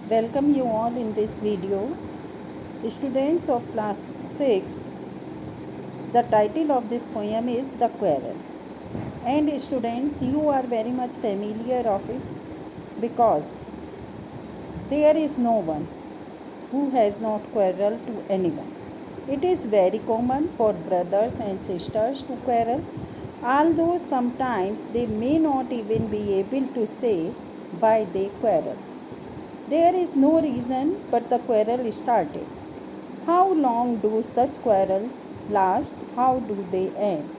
Welcome you all in this video. Students of class 6, the title of this poem is The Quarrel. And students, you are very much familiar of it because there is no one who has not quarreled to anyone. It is very common for brothers and sisters to quarrel, although sometimes they may not even be able to say why they quarrel. There is no reason, but the quarrel started. How long do such quarrels last? How do they end?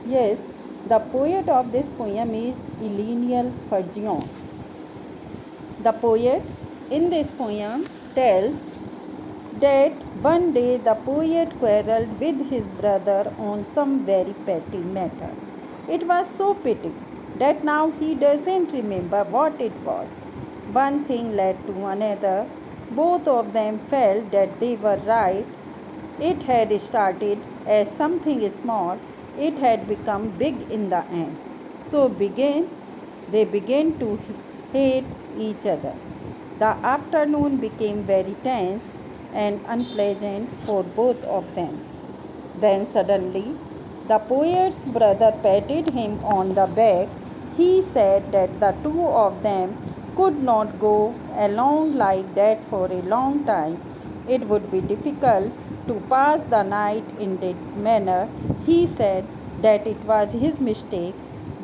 Yes, the poet of this poem is Éliane Fargeon. The poet in this poem tells that one day the poet quarreled with his brother on some very petty matter. It was so petty that now he doesn't remember what it was. One thing led to another. Both of them felt that they were right. It had started as something small. It had become big in the end. So they began to hate each other. The afternoon became very tense and unpleasant for both of them. Then suddenly, the poet's brother patted him on the back. He said that the two of them could not go along like that for a long time. It would be difficult to pass the night in that manner. He said that it was his mistake.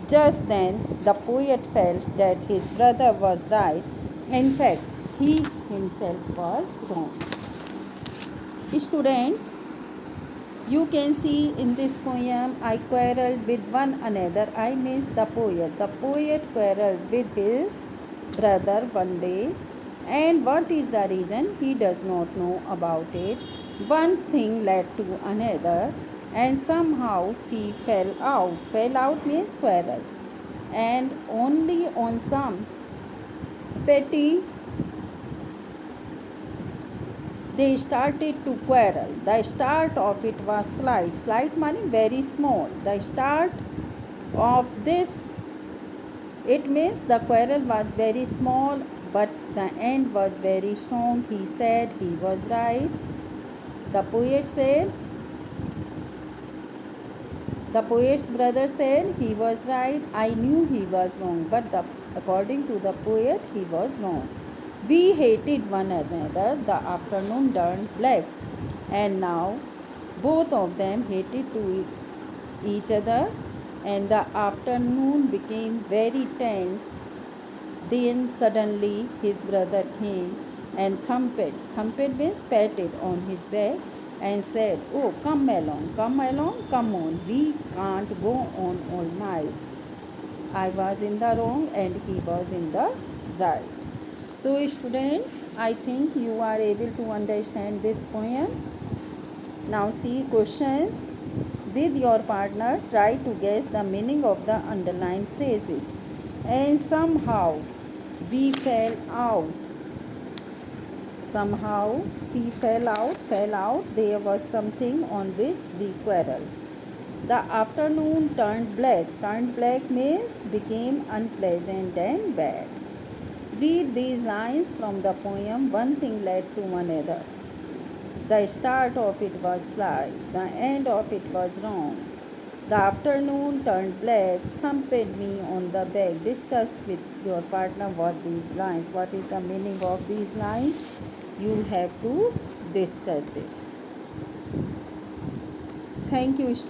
Just then, the poet felt that his brother was right. In fact, he himself was wrong. Students, you can see in this poem, I quarreled with one another. I means the poet. The poet quarreled with his brother one day. And what is the reason? He does not know about it. One thing led to another, and somehow he fell out. Fell out means quarrel. And only on some petty they started to quarrel. The start of it was slight. Slight meaning very small. The start of this, it means the quarrel was very small, but the end was very strong. He said he was right. The poet's brother said he was right. I knew he was wrong, but according to the poet, he was wrong. We hated one another. The afternoon turned black, and now both of them hated to each other, and the afternoon became very tense. Then suddenly his brother came and thumped means patted on his back and said, "Oh, come along, come on. We can't go on all night." I was in the wrong and he was in the right. So students, I think you are able to understand this poem. Now see questions. With your partner, try to guess the meaning of the underlined phrases. And somehow we fell out. Somehow we fell out. There was something on which we quarreled. The afternoon turned black. Turned black means became unpleasant and bad. Read these lines from the poem. One thing led to another. The start of it was slight. The end of it was wrong. The afternoon turned black, thumped me on the back. Discuss with your partner what these lines, what is the meaning of these lines. You have to discuss it. Thank you, students.